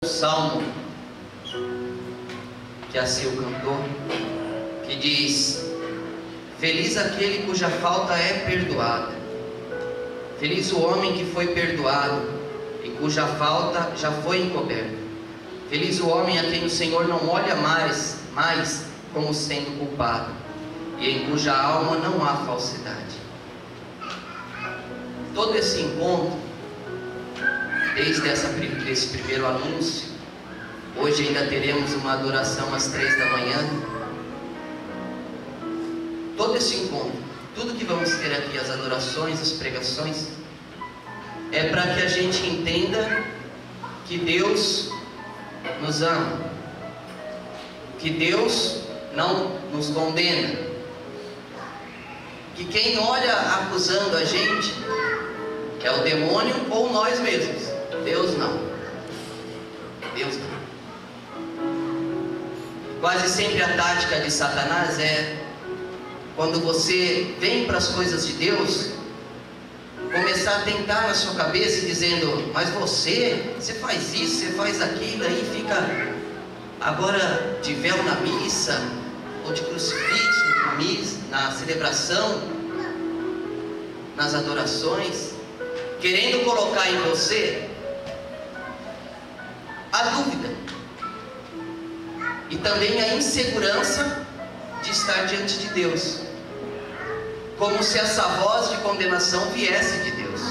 Salmo que a Sil cantou, que diz: feliz aquele cuja falta é perdoada, feliz o homem que foi perdoado e cuja falta já foi encoberta, feliz o homem a quem o Senhor não olha mais como sendo culpado e em cuja alma não há falsidade. Todo esse encontro, desde esse primeiro anúncio, hoje ainda teremos uma adoração às 3 da manhã. Todo esse encontro, tudo que vamos ter aqui, as adorações, as pregações, é para que a gente entenda que Deus nos ama, que Deus não nos condena, que quem olha acusando a gente é o demônio ou nós mesmos. Deus não. Deus não. Quase sempre a tática de Satanás é, quando você vem para as coisas de Deus, começar a tentar na sua cabeça dizendo: mas você faz isso, você faz aquilo, aí fica agora de véu na missa, ou de crucifixo na celebração, nas adorações, querendo colocar em você a dúvida e também a insegurança de estar diante de Deus, como se essa voz de condenação viesse de Deus,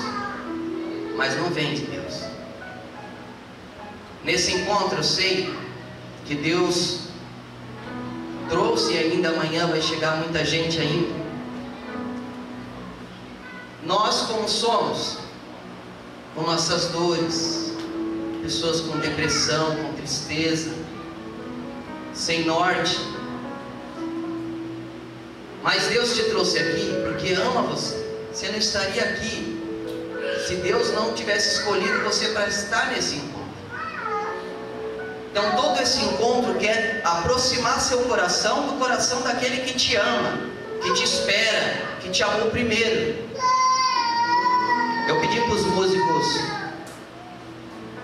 mas não vem de Deus. Nesse encontro eu sei que Deus trouxe, e ainda amanhã vai chegar muita gente ainda. Nós, como somos, com nossas dores, pessoas com depressão, com tristeza, sem norte, mas Deus te trouxe aqui porque ama você. Você não estaria aqui se Deus não tivesse escolhido você para estar nesse encontro. Então todo esse encontro quer aproximar seu coração do coração daquele que te ama, que te espera, que te amou primeiro. Eu pedi para os músicos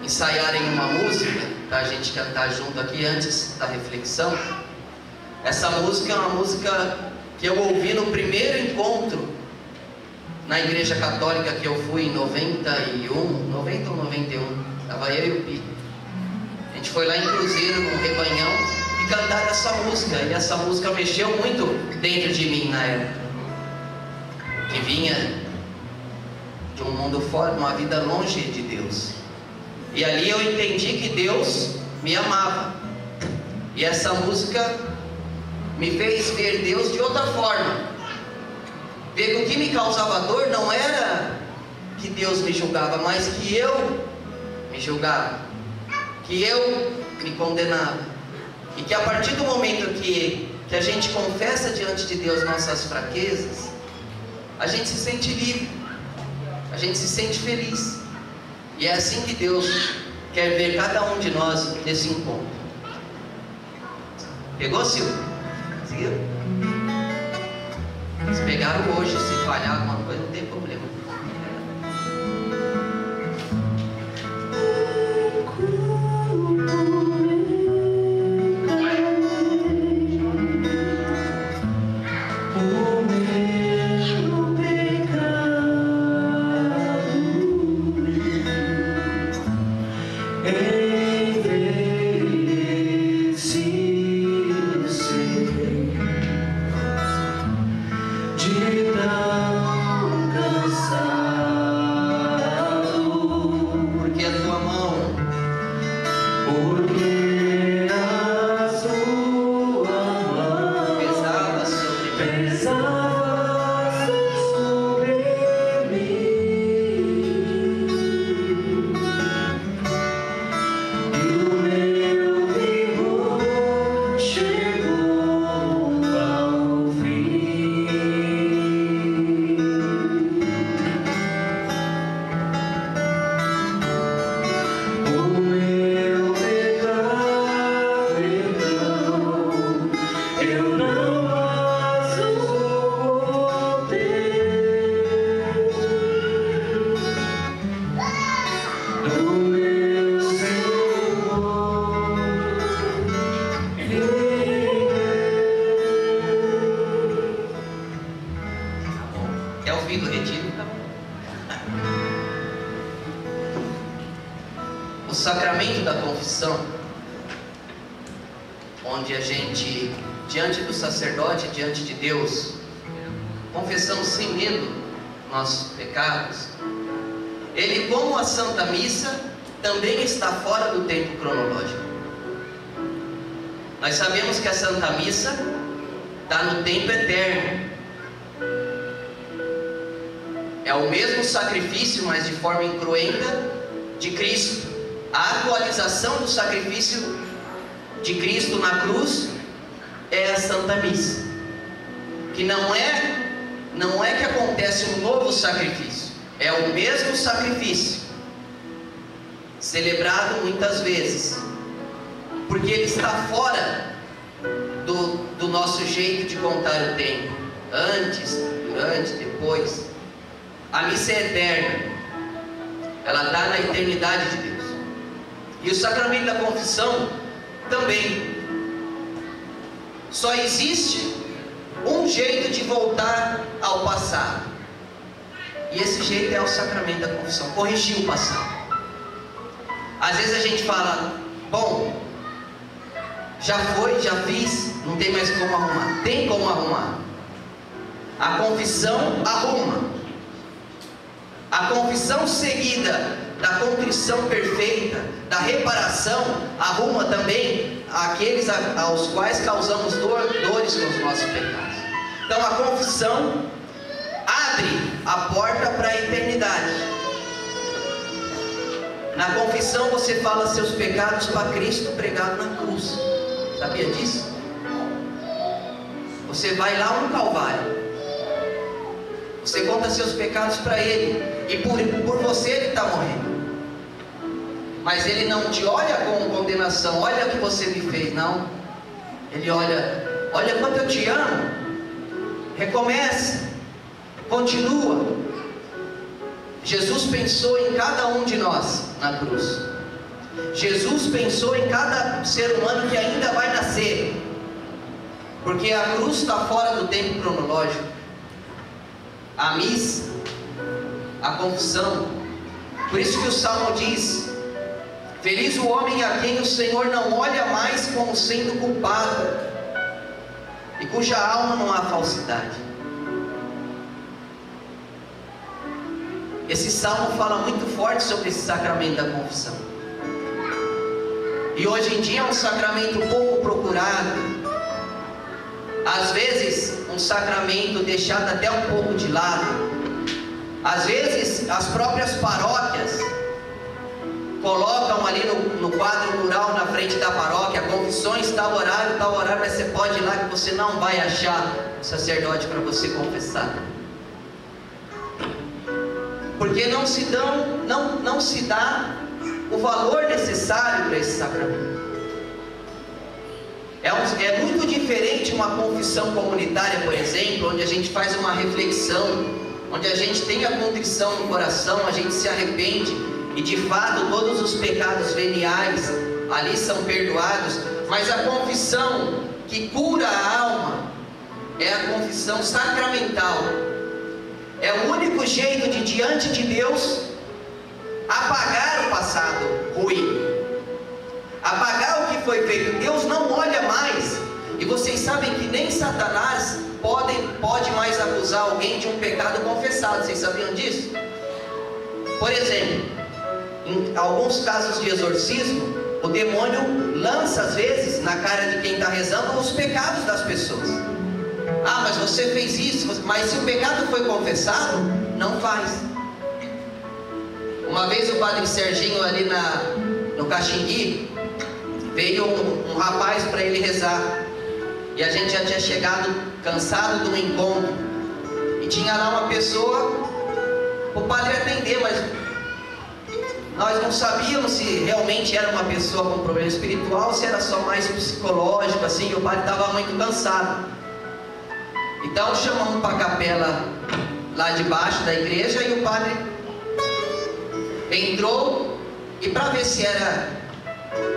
ensaiarem uma música para a gente cantar junto aqui antes da reflexão. Essa música é uma música que eu ouvi no primeiro encontro na igreja católica que eu fui em 90 ou 91, estava eu e o Pi. A gente foi lá em Cruzeiro, no Rebanhão, e cantaram essa música, e essa música mexeu muito dentro de mim na época, que vinha de um mundo fora, uma vida longe de Deus, e ali eu entendi que Deus me amava, e essa música me fez ver Deus de outra forma, ver que o que me causava dor não era que Deus me julgava, mas que eu me julgava, que eu me condenava, e que a partir do momento que a gente confessa diante de Deus nossas fraquezas, a gente se sente livre, a gente se sente feliz, e é assim que Deus quer ver cada um de nós nesse encontro. Pegou, Silvio? Conseguiu? Se pegaram hoje, se falhar alguma coisa, não tem problema. De tão sacramento da confissão, onde a gente, diante do sacerdote, diante de Deus, confessamos sem medo nossos pecados. Ele, como a Santa Missa, também está fora do tempo cronológico. Nós sabemos que a Santa Missa está no tempo eterno. É o mesmo sacrifício, mas de forma incruenta, de Cristo. A atualização do sacrifício de Cristo na cruz é a Santa Missa, que não é que acontece um novo sacrifício, é o mesmo sacrifício, celebrado muitas vezes, porque ele está fora do nosso jeito de contar o tempo, antes, durante, depois. A missa é eterna, ela está na eternidade de Deus. E o sacramento da confissão também. Só existe um jeito de voltar ao passado, e esse jeito é o sacramento da confissão, corrigir o passado. Às vezes a gente fala, bom, já foi, já fiz, não tem mais como arrumar. Tem como arrumar. A confissão arruma. A confissão seguida da contrição perfeita, da reparação, arruma também aqueles aos quais causamos dores com os nossos pecados. Então a confissão abre a porta para a eternidade. Na confissão você fala seus pecados para Cristo pregado na cruz. Sabia disso? Você vai lá no Calvário, você conta seus pecados para Ele, e por você Ele está morrendo. Mas Ele não te olha com condenação, olha o que você me fez, não. Ele olha quanto eu te amo. Recomeça, continua. Jesus pensou em cada um de nós na cruz. Jesus pensou em cada ser humano que ainda vai nascer, porque a cruz está fora do tempo cronológico. A missa, a confissão. Por isso que o Salmo diz: feliz o homem a quem o Senhor não olha mais como sendo culpado, e cuja alma não há falsidade. Esse salmo fala muito forte sobre esse sacramento da confissão. E hoje em dia é um sacramento pouco procurado. Às vezes, um sacramento deixado até um pouco de lado. Às vezes, as próprias paróquias colocam ali no quadro mural na frente da paróquia, confissões, tal horário, mas você pode ir lá que você não vai achar o sacerdote para você confessar. Porque não se dá o valor necessário para esse sacramento. É muito diferente uma confissão comunitária, por exemplo, onde a gente faz uma reflexão, onde a gente tem a contrição no coração, a gente se arrepende, e de fato todos os pecados veniais ali são perdoados. Mas a confissão que cura a alma é a confissão sacramental. É o único jeito de, diante de Deus, apagar o passado ruim, apagar o que foi feito. Deus não olha mais, e vocês sabem que nem Satanás pode mais acusar alguém de um pecado confessado. Vocês sabiam disso? Por exemplo, em alguns casos de exorcismo, o demônio lança às vezes na cara de quem está rezando os pecados das pessoas. Ah, mas você fez isso, mas se o pecado foi confessado, não faz. Uma vez o padre Serginho ali no Caxingui, veio um rapaz para ele rezar, e a gente já tinha chegado cansado do encontro, e tinha lá uma pessoa, o padre atender, mas nós não sabíamos se realmente era uma pessoa com problema espiritual, se era só mais psicológico, assim, e o padre estava muito cansado. Então chamamos para a capela lá de baixo da igreja, e o padre entrou, e para ver se era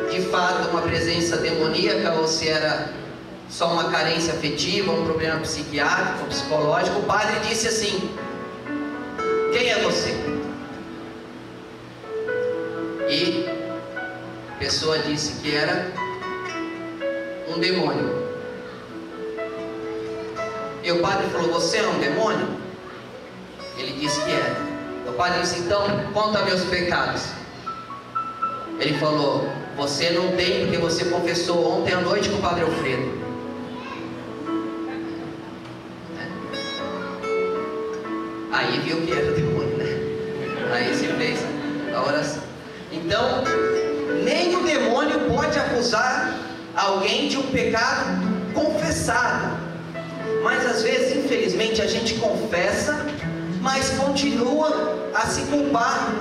de fato uma presença demoníaca ou se era só uma carência afetiva, um problema psiquiátrico ou psicológico, o padre disse assim: quem é você? E A pessoa disse que era um demônio. E o padre falou: você é um demônio? Ele disse que era. O padre disse: então conta meus pecados. Ele falou: você não tem, porque você confessou ontem à noite com o padre Alfredo. Aí viu que era o demônio, né? Aí se fez a oração. Então, nem o demônio pode acusar alguém de um pecado confessado. Mas às vezes, infelizmente, a gente confessa, mas continua a se culpar.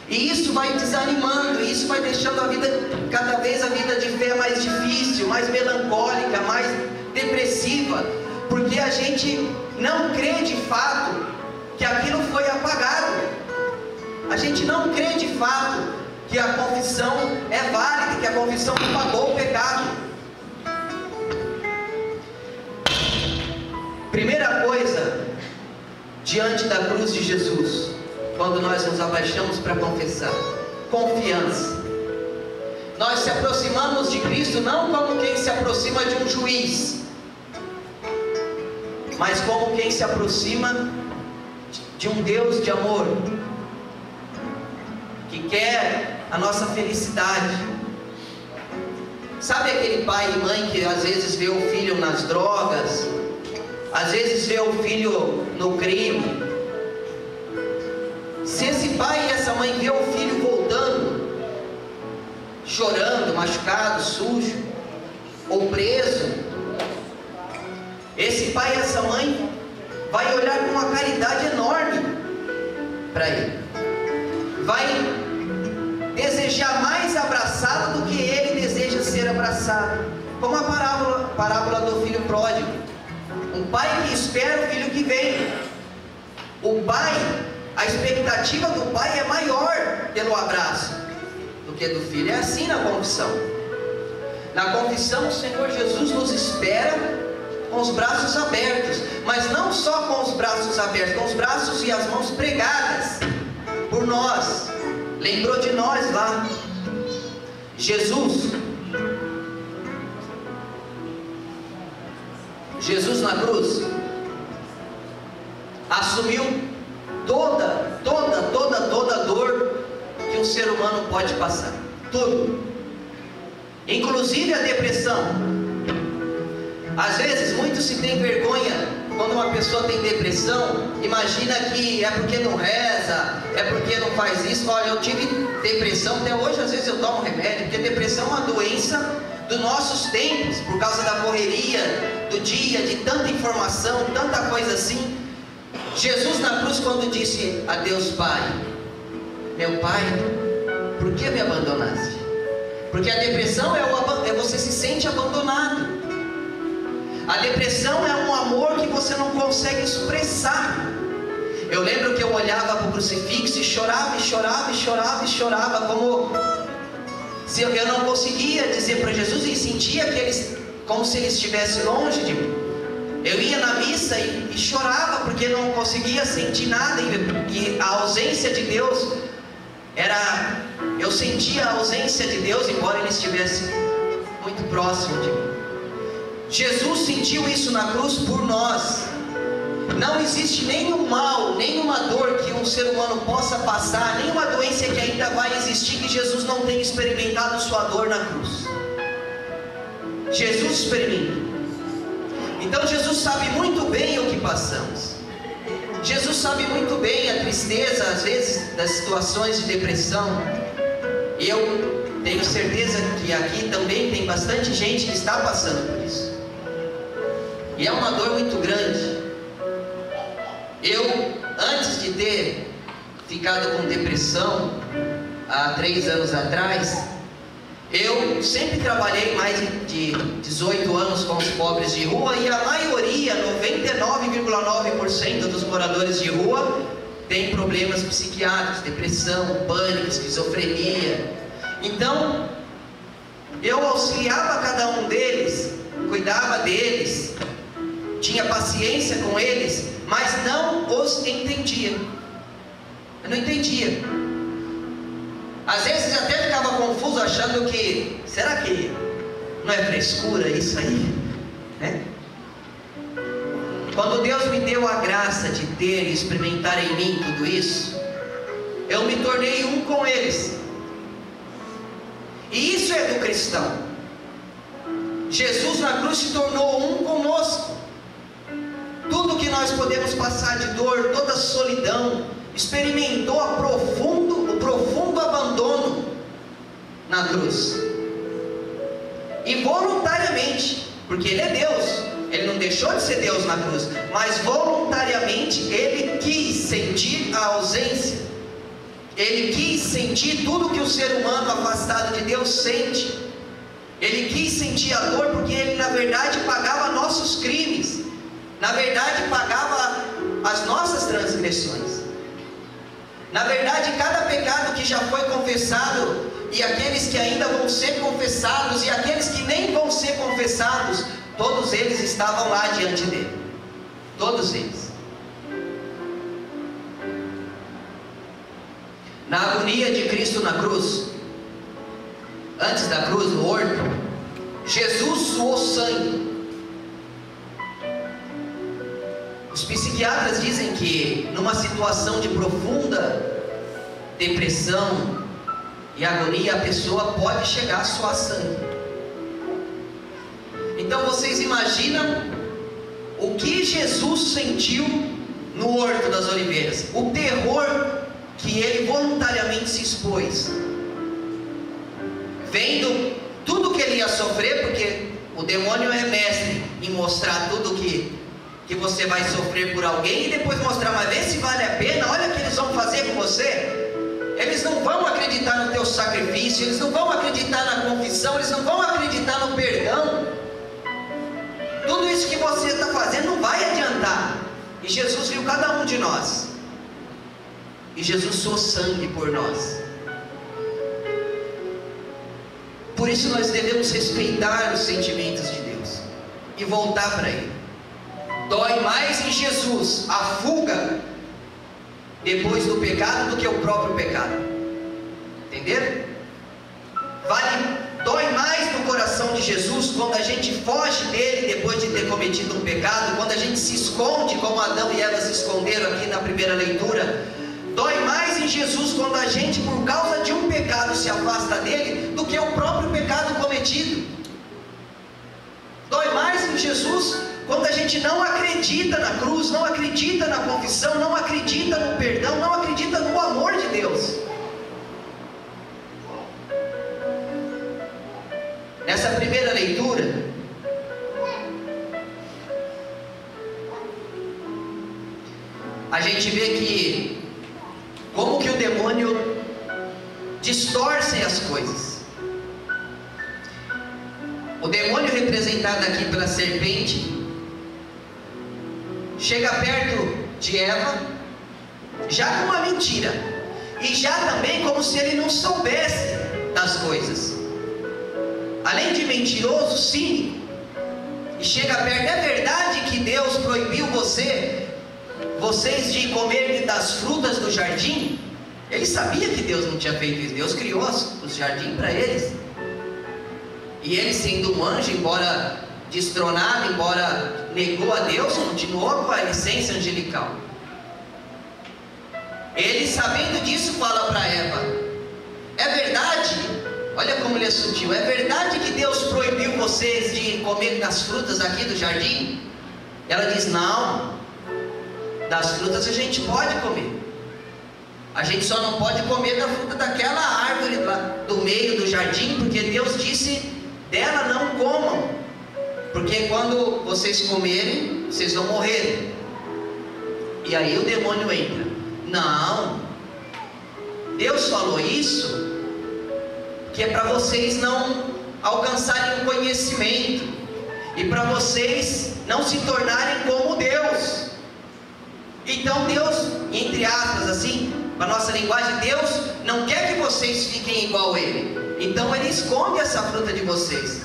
E isso vai desanimando, e isso vai deixando a vida, cada vez a vida de fé mais difícil, mais melancólica, mais depressiva, porque a gente não crê de fato que aquilo foi apagado. A gente não crê de fato que a confissão é válida, que a confissão apagou o pecado. Primeira coisa, diante da cruz de Jesus, quando nós nos abaixamos para confessar: confiança. Nós se aproximamos de Cristo não como quem se aproxima de um juiz, mas como quem se aproxima de um Deus de amor, que quer a nossa felicidade. Sabe aquele pai e mãe que às vezes vê o filho nas drogas, às vezes vê o filho no crime? Se esse pai e essa mãe vê o filho voltando, chorando, machucado, sujo, ou preso, esse pai e essa mãe vai olhar com uma caridade enorme para ele, vai desejar mais abraçado do que ele deseja ser abraçado. Como a parábola do filho pródigo, um pai que espera o filho que vem. O pai, a expectativa do pai é maior pelo abraço do que do filho. É assim na confissão. Na confissão, o Senhor Jesus nos espera com os braços abertos, mas não só com os braços abertos, com os braços e as mãos pregadas por nós. Lembrou de nós lá. Jesus na cruz assumiu toda a dor que um ser humano pode passar. Tudo. Inclusive a depressão. Às vezes muitos se têm vergonha quando uma pessoa tem depressão, imagina que é porque não reza, é porque não faz isso. Olha, eu tive depressão, até hoje às vezes eu tomo remédio, porque depressão é uma doença dos nossos tempos, por causa da correria do dia, de tanta informação, tanta coisa assim. Jesus na cruz, quando disse a Deus Pai: meu Pai, por que me abandonaste? Porque a depressão é você se sente abandonado. A depressão é um amor que você não consegue expressar. Eu lembro que eu olhava para o crucifixo e chorava, como se eu não conseguia dizer para Jesus, e sentia que como se ele estivesse longe de mim. Eu ia na missa e chorava porque não conseguia sentir nada, e a ausência de Deus eu sentia a ausência de Deus, embora ele estivesse muito próximo de mim. Jesus sentiu isso na cruz por nós. Não existe nenhum mal, nenhuma dor que um ser humano possa passar, nenhuma doença que ainda vai existir que Jesus não tenha experimentado sua dor na cruz. Jesus experimenta. Então Jesus sabe muito bem o que passamos. Jesus sabe muito bem a tristeza, às vezes, das situações de depressão. Eu tenho certeza que aqui também tem bastante gente que está passando por isso. E é uma dor muito grande. Eu, antes de ter ficado com depressão, há 3 anos atrás, eu sempre trabalhei mais de 18 anos com os pobres de rua, e a maioria, 99,9% dos moradores de rua tem problemas psiquiátricos, depressão, pânico, esquizofrenia. Então, eu auxiliava cada um deles, cuidava deles, tinha paciência com eles, mas não os entendia. Eu não entendia. Às vezes até ficava com confuso achando que, será que não é frescura isso aí? Quando Deus me deu a graça de ter e experimentar em mim tudo isso, eu me tornei um com eles. E isso é do cristão. Jesus na cruz se tornou um conosco. Tudo que nós podemos passar de dor, toda solidão, experimentou o profundo abandono na cruz. E voluntariamente, porque Ele é Deus, Ele não deixou de ser Deus na cruz, mas voluntariamente Ele quis sentir a ausência. Ele quis sentir tudo que o ser humano afastado de Deus sente. Ele quis sentir a dor porque Ele na verdade pagava nossos crimes, na verdade pagava as nossas transgressões. Na verdade, cada pecado que já foi confessado, e aqueles que ainda vão ser confessados, e aqueles que nem vão ser confessados, todos eles estavam lá diante dele. Todos eles. Na agonia de Cristo na cruz, antes da cruz, no horto, Jesus suou sangue. Os psiquiatras dizem que numa situação de profunda depressão e agonia, a pessoa pode chegar a suar sangue. Então vocês imaginam o que Jesus sentiu no Horto das Oliveiras, o terror que Ele voluntariamente se expôs, vendo tudo que Ele ia sofrer, porque o demônio é mestre em mostrar tudo que você vai sofrer por alguém, e depois mostrar, mas vê se vale a pena, olha o que eles vão fazer com você. Eles não vão acreditar no teu sacrifício, eles não vão acreditar na confissão, eles não vão acreditar no perdão. Tudo isso que você está fazendo não vai adiantar. E Jesus viu cada um de nós, e Jesus suou sangue por nós. Por isso nós devemos respeitar os sentimentos de Deus e voltar para Ele. Dói mais em Jesus a fuga depois do pecado do que o próprio pecado. Entenderam? Dói mais no coração de Jesus quando a gente foge dele depois de ter cometido um pecado, quando a gente se esconde, como Adão e Eva se esconderam aqui na primeira leitura. Dói mais em Jesus quando a gente, por causa de um pecado, se afasta dele, do que o próprio pecado cometido. Dói mais em Jesus quando a gente não acredita na cruz, não acredita na confissão, não acredita no perdão, não acredita no amor de Deus. Nessa primeira leitura, a gente vê que como que o demônio distorce as coisas. O demônio, representado aqui pela serpente, chega perto de Eva já com uma mentira, e já também como se ele não soubesse das coisas. Além de mentiroso, cínico, e chega perto. É verdade que Deus proibiu vocês de comer das frutas do jardim? Ele sabia que Deus não tinha feito isso. Deus criou os jardins para eles, e ele, sendo um anjo, embora destronado, embora negou a Deus, continuou com a essência angelical. Ele, sabendo disso, fala para Eva: é verdade, olha como ele é sutil, é verdade que Deus proibiu vocês de comer das frutas aqui do jardim? Ela diz: não, das frutas a gente pode comer, a gente só não pode comer da fruta daquela árvore lá do meio do jardim, porque Deus disse dela não comam, porque quando vocês comerem, vocês vão morrer. E aí o demônio entra: não, Deus falou isso que é para vocês não alcançarem o conhecimento, e para vocês não se tornarem como Deus. Então Deus, entre aspas assim, para nossa linguagem, Deus não quer que vocês fiquem igual a Ele, então Ele esconde essa fruta de vocês.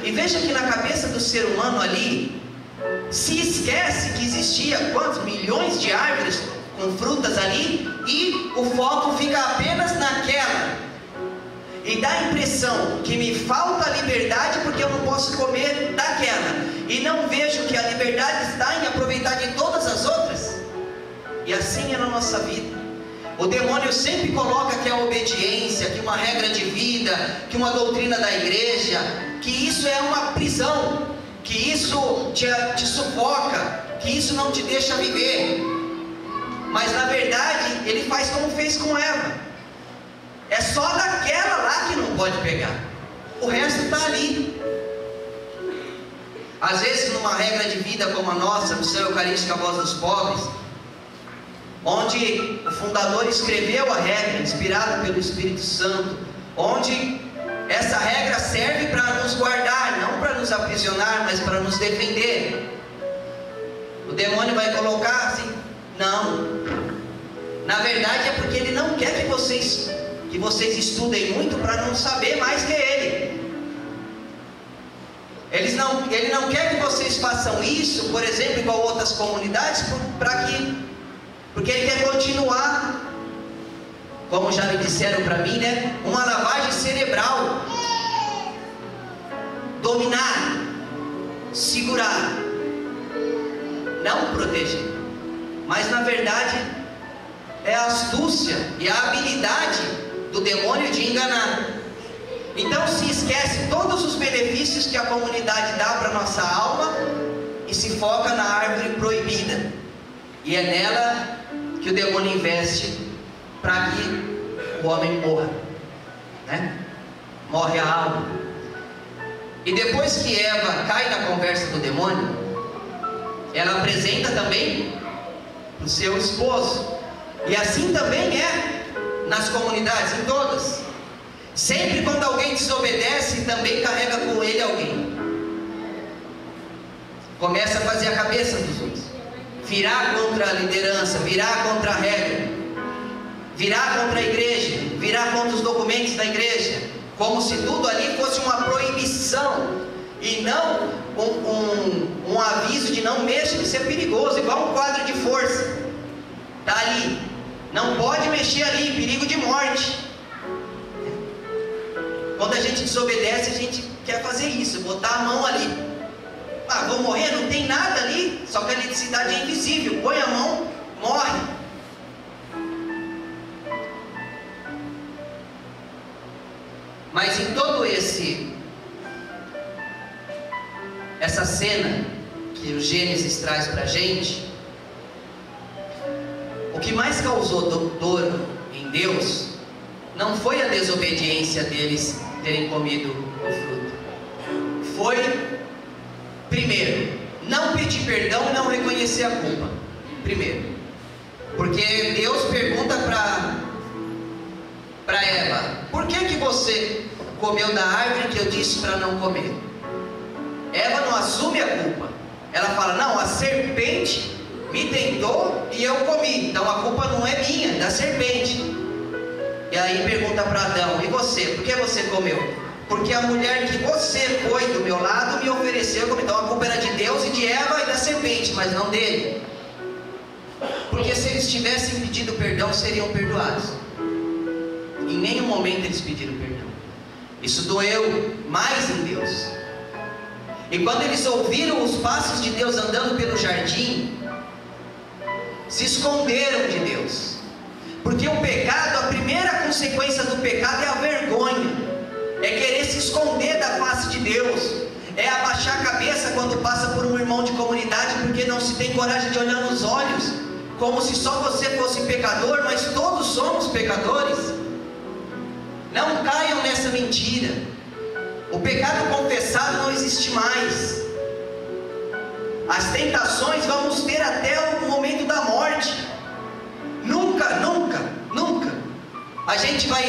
E veja que na cabeça do ser humano ali, se esquece que existia quantos milhões de árvores com frutas ali, e o foco fica apenas naquela e dá a impressão que me falta liberdade porque eu não posso comer daquela, e não vejo que a liberdade está em aproveitar de todas as outras. E assim é na nossa vida. O demônio sempre coloca que a obediência, que uma regra de vida, que uma doutrina da igreja, que isso é uma prisão, que isso te sufoca, que isso não te deixa viver. Mas na verdade ele faz como fez com Eva. É só daquela lá que não pode pegar, o resto está ali. Às vezes numa regra de vida como a nossa, Missão Eucarística Voz dos Pobres, onde o fundador escreveu a regra, inspirado pelo Espírito Santo, onde essa regra serve para nos guardar, não para nos aprisionar, mas para nos defender. O demônio vai colocar assim: não, na verdade é porque ele não quer que vocês estudem muito para não saber mais que ele. Ele não quer que vocês façam isso, por exemplo, igual outras comunidades, porque ele quer continuar, como já me disseram para mim, né? Uma lavagem cerebral. Dominar, segurar, não proteger. Mas na verdade é a astúcia e a habilidade do demônio de enganar. Então se esquece todos os benefícios que a comunidade dá para nossa alma e se foca na árvore proibida. E é nela que o demônio investe para que o homem morra, né? Morre a alma. E depois que Eva cai na conversa do demônio, ela apresenta também o seu esposo. E assim também é nas comunidades, em todas. Sempre quando alguém desobedece, também carrega com ele alguém. Começa a fazer a cabeça dos outros, virar contra a liderança, virar contra a regra, virar contra a igreja, virar contra os documentos da igreja, como se tudo ali fosse uma proibição e não um aviso de não mexa, isso é perigoso, igual um quadro de força, está ali, não pode mexer ali, perigo de morte. Quando a gente desobedece, a gente quer fazer isso, botar a mão ali. Ah, vou morrer, não tem nada ali, só que a eletricidade é invisível, põe a mão, morre. Mas em todo essa cena que o Gênesis traz para a gente, o que mais causou dor em Deus não foi a desobediência deles terem comido o fruto. Foi, primeiro, não pedir perdão e não reconhecer a culpa. Primeiro, porque Deus pergunta para Eva: por que você comeu da árvore que eu disse para não comer? Eva não assume a culpa. Ela fala: não, a serpente me tentou e eu comi, então a culpa não é minha, é da serpente. E aí pergunta para Adão: e você, por que você comeu? Porque a mulher que você foi do meu lado me ofereceu, então a culpa era de Deus e de Eva e da serpente, mas não dele. Porque se eles tivessem pedido perdão, seriam perdoados. Em nenhum momento eles pediram perdão. Isso doeu mais em Deus. E quando eles ouviram os passos de Deus andando pelo jardim, se esconderam de Deus. Porque o pecado, a primeira consequência do pecado é a vergonha, é querer se esconder da face de Deus, é abaixar a cabeça quando passa por um irmão de comunidade, porque não se tem coragem de olhar nos olhos, como se só você fosse pecador, mas todos somos pecadores. Não caiam nessa mentira. O pecado confessado não existe mais. As tentações vamos ter até o momento da morte. Nunca, nunca, nunca a gente vai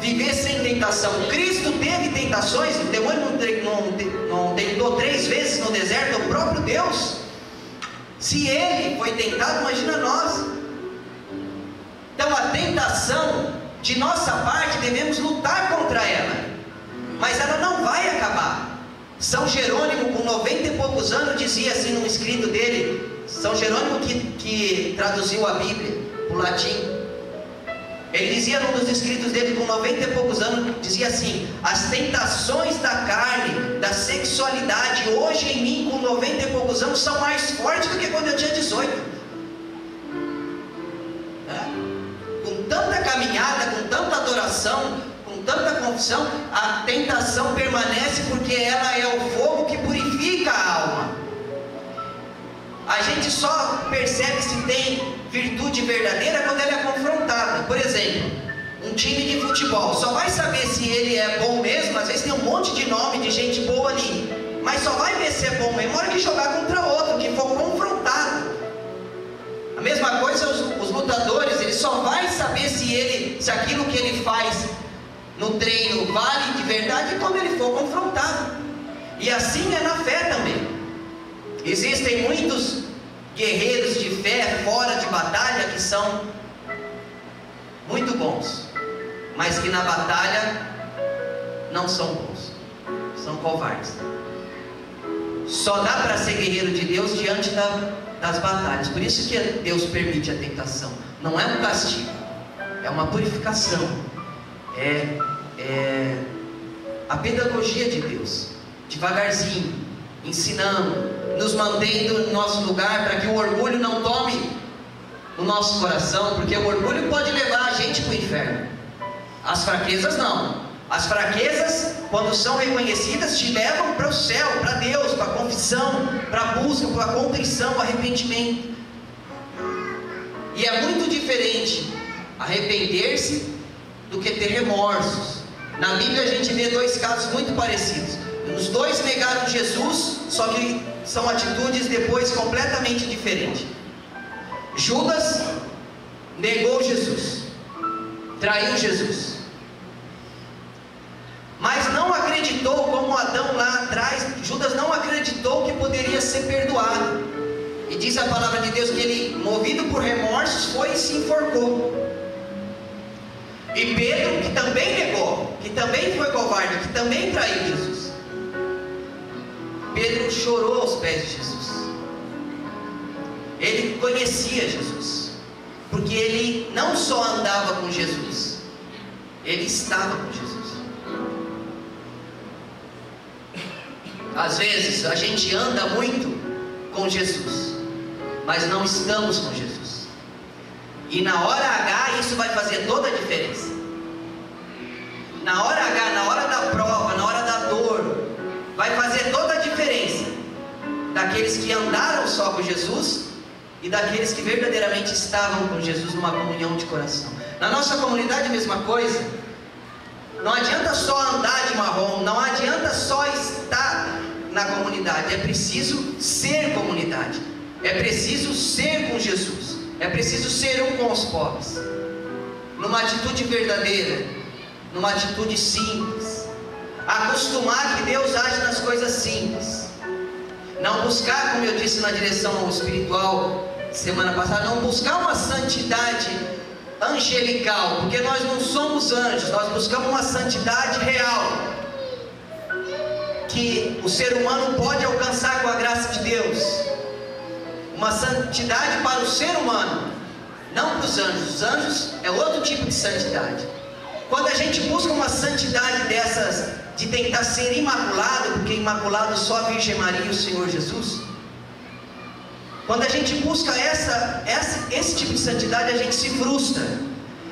viver sem tentação. Cristo teve tentações, o demônio não tentou 3 vezes no deserto, o próprio Deus. Se ele foi tentado, imagina nós. Então a tentação, de nossa parte, devemos lutar contra ela, mas ela não vai acabar. São Jerônimo, com 90 e poucos anos, dizia assim num escrito dele, São Jerônimo que traduziu a Bíblia para o latim: Ele dizia num dos escritos dele, com 90 e poucos anos, dizia assim: as tentações da carne, da sexualidade, hoje em mim, com 90 e poucos anos, são mais fortes do que quando eu tinha 18. Com tanta caminhada, com tanta adoração, com tanta confissão, a tentação permanece, porque ela é o fogo que purifica a alma. A gente só percebe se tem virtude verdadeira quando ela é confrontada. Por exemplo, um time de futebol só vai saber se ele é bom mesmo. Às vezes tem um monte de nome de gente boa ali, mas só vai ver se é bom mesmo na hora que jogar contra outro, que for confrontado. A mesma coisa os lutadores, ele só vai saber se aquilo que ele faz no treino vale de verdade quando ele for confrontado. E assim é na fé também. Existem muitos guerreiros de fé fora de batalha que são muito bons, mas que na batalha não são bons, são covardes. Só dá para ser guerreiro de Deus diante das batalhas. Por isso que Deus permite a tentação. Não é um castigo, é uma purificação, é a pedagogia de Deus, devagarzinho, ensinando, nos mantendo no nosso lugar, para que o orgulho não tome o nosso coração, porque o orgulho pode levar a gente para o inferno. As fraquezas não. As fraquezas, quando são reconhecidas, te levam para o céu, para Deus, para a confissão, para a busca, para a contrição, arrependimento. E é muito diferente arrepender-se do que ter remorsos. Na Bíblia a gente vê dois casos muito parecidos. Os dois negaram Jesus, só que são atitudes depois completamente diferentes. Judas negou Jesus, traiu Jesus, mas não acreditou, como Adão lá atrás. Judas não acreditou que poderia ser perdoado, e diz a palavra de Deus que ele, movido por remorsos, foi e se enforcou. E Pedro, que também negou, que também foi covarde, que também traiu Jesus, Pedro chorou aos pés de Jesus. Ele conhecia Jesus, porque ele não só andava com Jesus, ele estava com Jesus. Às vezes a gente anda muito com Jesus, mas não estamos com Jesus. E na hora H isso vai fazer toda a diferença. Na hora H, na hora da prova, na hora da dor, vai fazer toda a diferença daqueles que andaram só com Jesus e daqueles que verdadeiramente estavam com Jesus numa comunhão de coração. Na nossa comunidade a mesma coisa. Não adianta só andar de marrom, não adianta só estar na comunidade, é preciso ser comunidade, é preciso ser com Jesus, é preciso ser um com os pobres, numa atitude verdadeira, numa atitude simples, acostumar que Deus age nas coisas simples, não buscar, como eu disse na direção espiritual semana passada, não buscar uma santidade angelical, porque nós não somos anjos, nós buscamos uma santidade real, que o ser humano pode alcançar com a graça de Deus, uma santidade para o ser humano, não para os anjos. Os anjos é outro tipo de santidade. Quando a gente busca uma santidade dessas, de tentar ser imaculado, porque imaculado só a Virgem Maria e o Senhor Jesus, quando a gente busca esse tipo de santidade, a gente se frustra,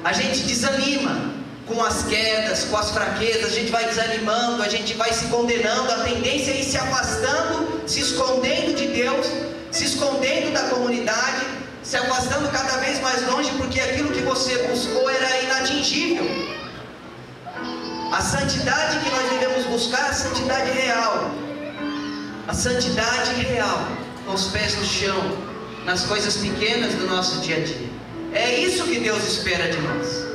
a gente desanima com as quedas, com as fraquezas, a gente vai desanimando, a gente vai se condenando, a tendência é ir se afastando, se escondendo de Deus, se escondendo da comunidade, se afastando cada vez mais longe, porque aquilo que você buscou era inatingível. A santidade que nós devemos buscar é a santidade real, a santidade real, com os pés no chão, nas coisas pequenas do nosso dia a dia. É isso que Deus espera de nós,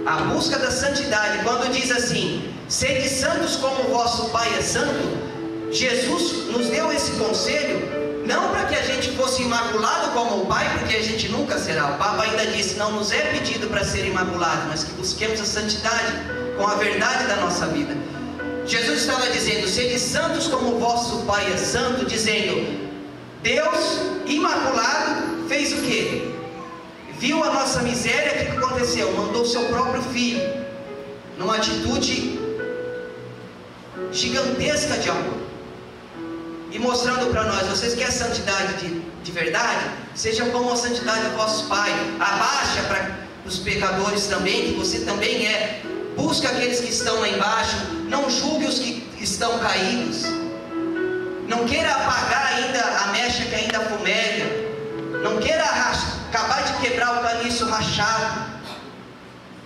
a busca da santidade. Quando diz assim, sede santos como o vosso Pai é santo, Jesus nos deu esse conselho, não para que a gente fosse imaculado como o Pai, porque a gente nunca será. O Papa ainda disse, não nos é pedido para ser imaculado, mas que busquemos a santidade com a verdade da nossa vida. Jesus estava dizendo, sede santos como o vosso Pai é santo, dizendo, Deus imaculado fez o quê? viu a nossa miséria, o que aconteceu? Mandou o seu próprio filho, numa atitude gigantesca de amor, e mostrando para nós: vocês querem santidade de verdade? Seja como a santidade do vosso Pai. Abaixa para os pecadores também, que você também é. Busca aqueles que estão lá embaixo, não julgue os que estão caídos, não queira apagar ainda a mecha que ainda fumega, não queira acabar de quebrar o caniço rachado.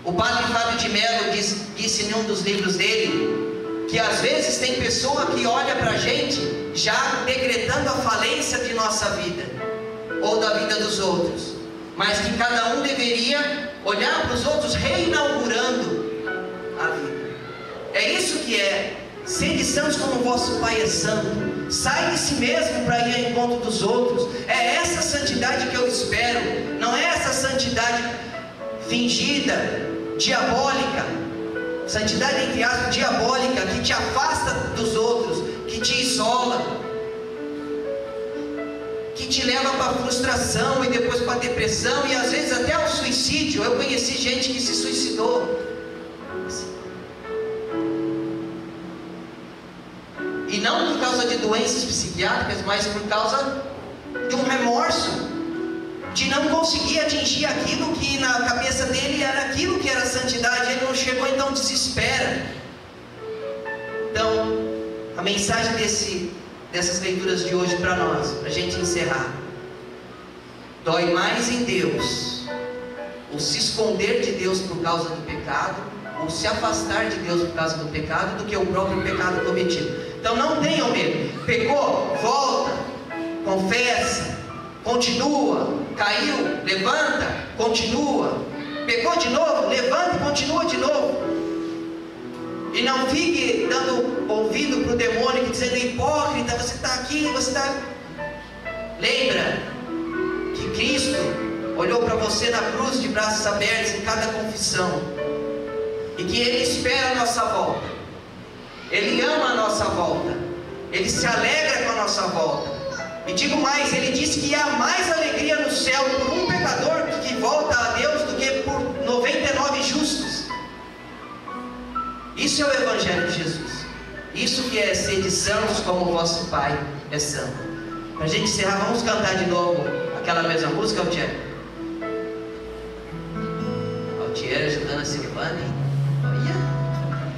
O padre Fábio de Mello disse em um dos livros dele, que às vezes tem pessoa que olha para a gente já decretando a falência de nossa vida, ou da vida dos outros, mas que cada um deveria olhar para os outros reinaugurando a vida. É isso que é: sede santos como o vosso Pai é santo. Sai de si mesmo para ir ao encontro dos outros. É essa santidade que eu espero, não é essa santidade fingida, diabólica, santidade entre aspas, diabólica, que te afasta dos outros, que te isola, que te leva para a frustração e depois para a depressão e às vezes até ao suicídio. Eu conheci gente que se suicidou. E não por causa de doenças psiquiátricas, mas por causa de um remorso, de não conseguir atingir aquilo que na cabeça dele era aquilo que era santidade. Ele não chegou, então desespera. Então, a mensagem dessas leituras de hoje para nós, para a gente encerrar: dói mais em Deus o se esconder de Deus por causa do pecado, ou se afastar de Deus por causa do pecado, do que o próprio pecado cometido. Então não tenham medo. Pecou, volta, confessa, continua. Caiu, levanta, continua. Pecou de novo, levanta e continua de novo. E não fique dando ouvido para o demônio, dizendo: hipócrita, você está aqui, você está... Lembra que Cristo olhou para você na cruz de braços abertos em cada confissão, e que Ele espera a nossa volta. Ele ama a nossa volta, Ele se alegra com a nossa volta. E digo mais, Ele disse que há mais alegria no céu por um pecador que volta a Deus do que por 99 justos. Isso é o Evangelho de Jesus. Isso que é ser de santos como o vosso Pai é santo. Para a gente encerrar, vamos cantar de novo aquela mesma música, Altier? Altier ajudando a Silvana, hein? Olha,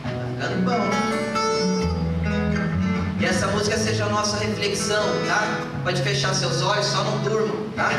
tá ficando bom. E essa música seja a nossa reflexão, tá? Pode fechar seus olhos, só não durmam, tá?